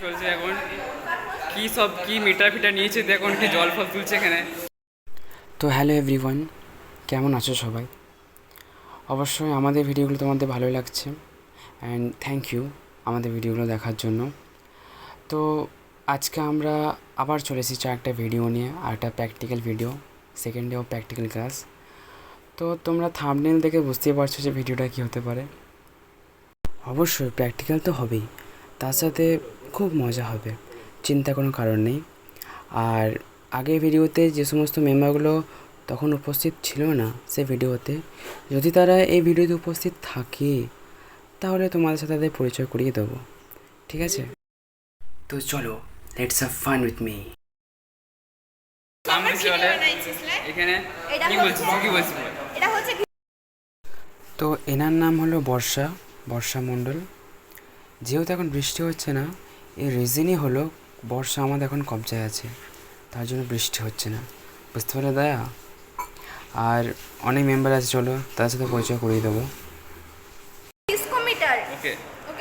চলছে এখন কি মিটার ফিটার নিয়েছে এখন কি জল ফল তুলছে এখানে। তো হ্যালো এভরিওয়ান, কেমন আছো সবাই? অবশ্যই আমাদের ভিডিওগুলো তোমাদের ভালো লাগছে অ্যান্ড থ্যাংক ইউ আমাদের ভিডিওগুলো দেখার জন্য। তো আজকে আমরা আবার চলে এসেছি একটা ভিডিও নিয়ে, আর একটা practical video, second day of practical class. তো তোমরা থাম্বনেল দেখে বুঝতেই পারছো যে ভিডিওটা কী হতে পারে। অবশ্যই প্র্যাকটিক্যাল তো হবেই, তার সাথে খুব মজা হবে, চিন্তা কোনো কারণ নেই। আর আগের ভিডিওতে যে সমস্ত মেম্বারগুলো তখন উপস্থিত ছিল না সে ভিডিওতে, যদি তারা এই ভিডিওতে উপস্থিত থাকে তাহলে তোমাদের সাথে তাদের পরিচয় করিয়ে দেবো, ঠিক আছে? তো চলো, let's have fun with me. এখানে কি বলছি তো এনার নাম হলো বর্ষা মণ্ডল। যেহেতু এখন বৃষ্টি হচ্ছে না, এর রিজনই হলো বর্ষা আমাদের এখন কবজায় আছে, তার জন্য বৃষ্টি হচ্ছে না, বুঝতে পারলে দয়া? আর অনেক মেম্বার আছে, চলো তাদের সাথে পরিচয় করিয়ে দেবো। ওকে,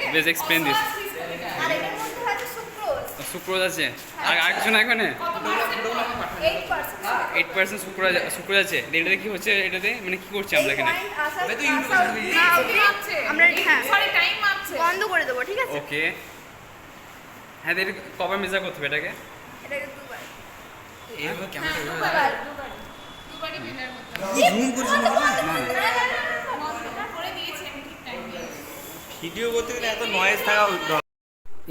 প্লিজ এক্সপ্লেইন দিস। সুক্রোজ আছে আর আরেকজন এখানে 8% সুক্রোজ আছে। এটাতে কি হচ্ছে, এটাতে মানে কি করছি আমরা এখানে? বন্ধ করে দেবো, ঠিক আছে? ওকে, হ্যাঁ এটা কবার মেজার করতে হবে এটাকে? এটাকে দুবার। ভিডিও বলতে গেলে এত নয়েজ থাকা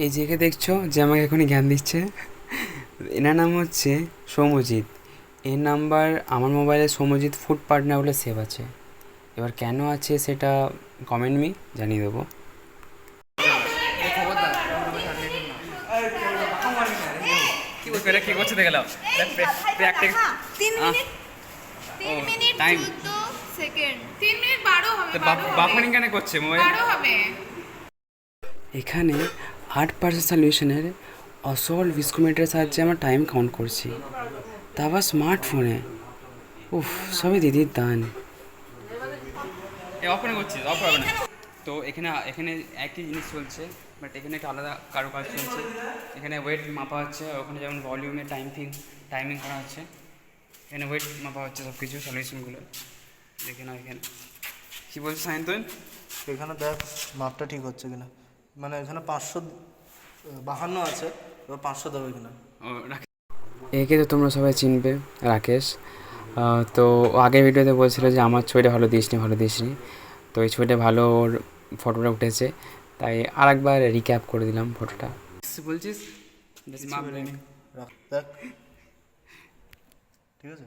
এই যে একে দেখছো যে আমাকে এখনই জ্ঞান দিচ্ছে, এনার নাম হচ্ছে সৌম্যজিৎ। এর নাম্বার আমার মোবাইলে সৌম্যজিৎ ফুড পার্টনার বলে সেভ আছে। এবার কেন আছে সেটা কমেন্ট মি জানিয়ে দেবো। কি বলছো, এটা কি করছে দেখে নাও। প্র্যাকটিস 3 মিনিট ও, 3 মিনিট time। 14 সেকেন্ড। 3 মিনিট 12 হবে, 12 হবে, বাফারিং কেন করছে মোবাইল? 12 হবে। এখানে 8% সলিউশনের অসল ভিস্কোমিটারের সাহায্যে আমরা টাইম কাউন্ট করছি, তা আবার স্মার্টফোনে। উফ, সবই দিদির দান। অফ করে করছিস, অফ হবে না। তো এখানে এখানে একই জিনিস চলছে, বাট এখানে একটা আলাদা কাজ চলছে। এখানে ওয়েট মাপা হচ্ছে, ওখানে যেমন ভলিউমে টাইমিং করা হচ্ছে, এখানে ওয়েট মাপা হচ্ছে সব কিছু সলিউশনগুলো। দেখে নাও এখানে কী বলছে সায়ন্তন। এখানে দেখ মাপটা ঠিক হচ্ছে কিনা, মানে এখানে 552 আছে, এবার 500 দেবো এখানে। ও রাখি। একে তো তোমরা সবাই চিনবে, রাকেশ। তো ও আগের ভিডিওতে বলছিল যে আমার ছবিটা ভালো দিসনি। তো এই ছবিটা ভালো, ওর ফটোটা উঠেছে, তাই আর একবার রিক্যাপ করে দিলাম ফটোটা। বলছিস মাপ রাখ দেখ, ঠিক আছে।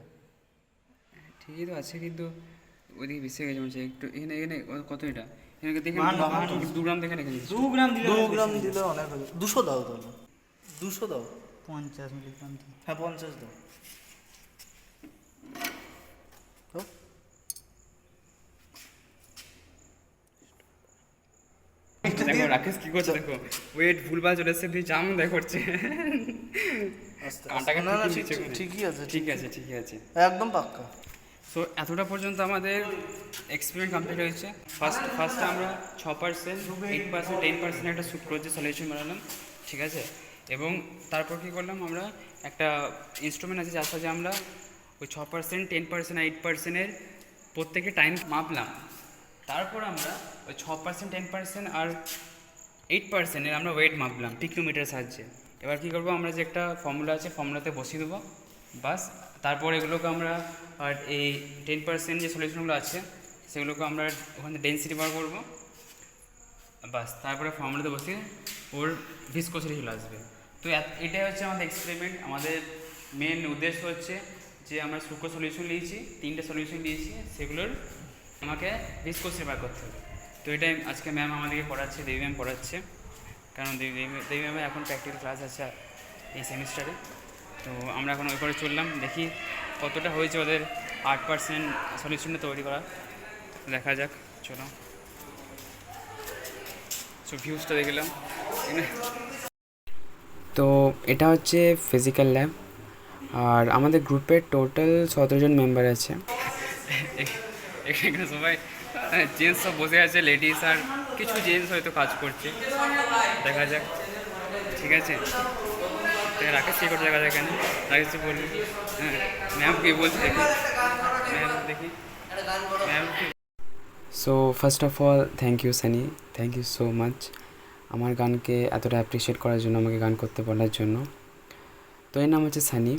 ঠিকই তো আছে, কিন্তু ওইদিকে বেশি গেছে মনে হচ্ছে একটু। এখানে এখানে কত এটা? এখানে দেখে 2 গ্রাম দেখে রেখেছিস। 2 গ্রাম দিলে অনেক হবে। 200 দাও তাহলে, 200 দাও। 50 মিলিগ্রাম দিই। হ্যাঁ 50 দাও। দাও। দেখো রাকেশ কি করছে, দেখো ওয়েট ভুলভাল চলে এসছে, তুই জাম দেখ করছে। কাঁটাকে না, না, ঠিকই আছে। ঠিকই আছে একদম পাক্কা। সো এতটা পর্যন্ত আমাদের এক্সপেরিমেন্ট কমপ্লিট হয়েছে। ফার্স্টে আমরা 6%, 8%, 10% একটা সুক্রোজের সলিউশন বানালাম, ঠিক আছে? এবং তারপর কী করলাম, আমরা একটা ইনস্ট্রুমেন্ট আছে যার সাথে আমরা ওই 6%, 10% আর 8%-এর প্রত্যেকে টাইম মাপলাম। তারপর আমরা ওই 6%, 10% আর 8%-এর আমরা ওয়েট মাপলাম পিকোমিটারের সাহায্যে। এবার কী করবো, আমরা যে একটা ফর্মুলা আছে ফর্মুলাতে বসিয়ে দেবো, বাস। তারপর এগুলোকে আমরা আর এই 10% যে সলিউশনগুলো আছে সেগুলোকে আমরা ওখানে ডেন্সিটি বার করবো, বাস। তারপরে ফর্মুলাতে বসিয়ে ওর ভিসকোসিটি চলে আসবে। তো এটাই হচ্ছে আমাদের এক্সপেরিমেন্ট। আমাদের মেন উদ্দেশ্য হচ্ছে যে আমরা সুক্রো সলিউশন নিয়েছি, 3টে সলিউশন দিয়েছি, সেগুলোর আমাকে ভিসকোসিটি বার করতে হবে। তো এটাই আজকে ম্যাম আমাদেরকে পড়াচ্ছে, দেবী ম্যাম পড়াচ্ছে, কারণ দেবী ম্যামের এখন প্র্যাকটিক্যাল ক্লাস আছে এই সেমিস্টারে। তো আমরা এখন ওই করে চললাম, দেখি কতটা হয়েছে ওদের 8% সলিউশনটা তৈরি করা, দেখা যাক। চলো, সো ভিউজটা দেখলাম। তো এটা হচ্ছে ফিজিক্যাল ল্যাব, আর আমাদের গ্রুপের টোটাল 17 জন মেম্বার আছে। এখানে সবাই জেন্টস সব বসে আছে, লেডিস আর কিছু জেন্টস হয়তো কাজ করছে, দেখা যাক। ঠিক আছে তো রাকেশ কি করছে দেখা এখানে রাকেশ বলবি হ্যাঁ ম্যাম কি বলছে দেখি ম্যাম দেখি ma'am so first of all thank you Sunny, thank you so much আমার গানকে এতটা অ্যাপ্রিসিয়েট করার জন্য, আমাকে গান করতে বলার জন্য। তো এর নাম হচ্ছে সানি,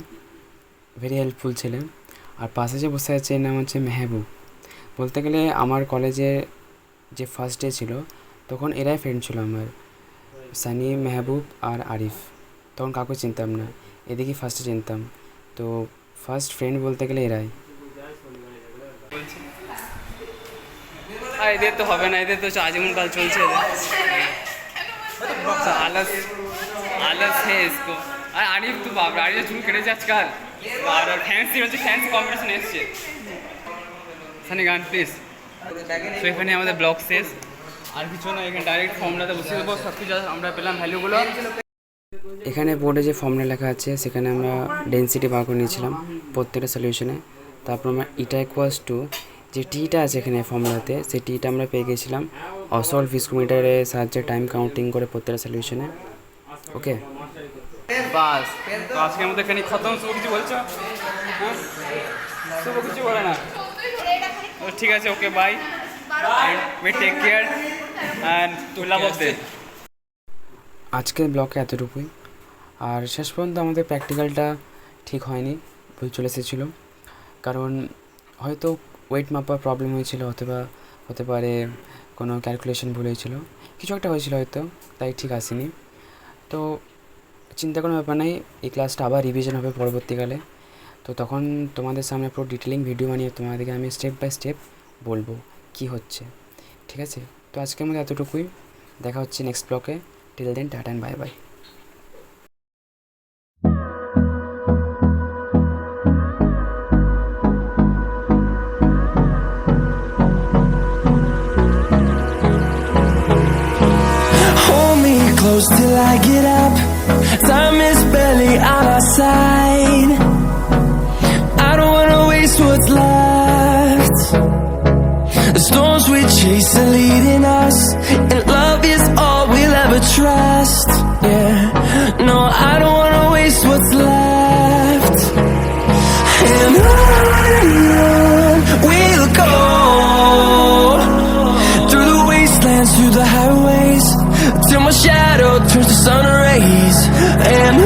ভেরি হেল্পফুল ছেলে। আর পাশে যে বসে আছে এর নাম হচ্ছে মেহবুব। বলতে গেলে আমার কলেজে যে ফার্স্ট ডে ছিল তখন এরাই ফ্রেন্ড ছিল আমার, সানি, মেহবুব আর আরিফ। তখন কাউকে চিনতাম না, এদিকে ফার্স্টে চিনতাম। তো ফার্স্ট ফ্রেন্ড বলতে গেলে এরাই। বলছি আর এদের তো হবে না, এদের তো আজীবন কাল চলছে এদের আলস আলস হে ইসকো। আর আরিফ তো বাবা আরিফের চুল কেটেছে আজকাল আর ফ্যান্সি হচ্ছে, ফ্যান্সি কম্পিটিশন এসছে। সানি গান প্লিজ। তো এখানে আমাদের ব্লগ শেষ, আর কিছু না, এখানে ডাইরেক্ট ফর্মুলাতে বসিয়ে দেবো সব কিছু আমরা পেলাম ভ্যালুগুলো। এখানে বোর্ডে যে ফর্মুলা লেখা আছে সেখানে আমরা ডেন্সিটি বার করে নিয়েছিলাম প্রত্যেকটা সলিউশনে। তারপর আমরা ইটা ইকুয়ালস টু যে টিটা আছে এখানে ফর্মুলাতে, সেই টিটা আমরা পেয়ে গেছিলাম অসল ফিস্কোমিটারের সাহায্যে টাইম কাউন্টিং করে প্রত্যেকটা সলিউশনে। ওকে বাস তো আজকের মতো এখানে খতম। শুভ কিছু বলছো? হ্যাঁ শুভ কিছু বলে না? তো ঠিক আছে, okay bye, we take care and we love of them. আজকের ব্লগে এতটুকুই। আর শেষ পর্যন্ত আমাদের প্র্যাকটিক্যালটা ঠিক হয়নি, ভুল চলে এসেছিলো। কারণ হয়তো ওয়েট মাপার প্রবলেম হয়েছিল, অথবা হতে পারে কোনো ক্যালকুলেশন ভুল হয়েছিল, কিছু একটা হয়েছিল হয়তো, তাই ঠিক আসেনি। তো চিন্তা কোনো ব্যাপার নাই, এই ক্লাসটা আবার রিভিশন হবে পরবর্তীকালে। তো তখন তোমাদের সামনে পুরো ডিটেলিং ভিডিও বানিয়ে তোমাদেরকে আমি স্টেপ বাই স্টেপ বলবো কী হচ্ছে, ঠিক আছে? তো আজকের মধ্যে এতটুকুই, দেখা হচ্ছে নেক্সট ব্লকে। Till then tata and bye bye. Hold me close till I get up. Time is barely on our side. I don't wanna waste what's left. The storms we chase are leading us, and love is all we'll ever trust. Yeah, no, I don't wanna waste what's left. And on we'll go, through the wastelands, through the highways, till my shadow turns to sun rays. And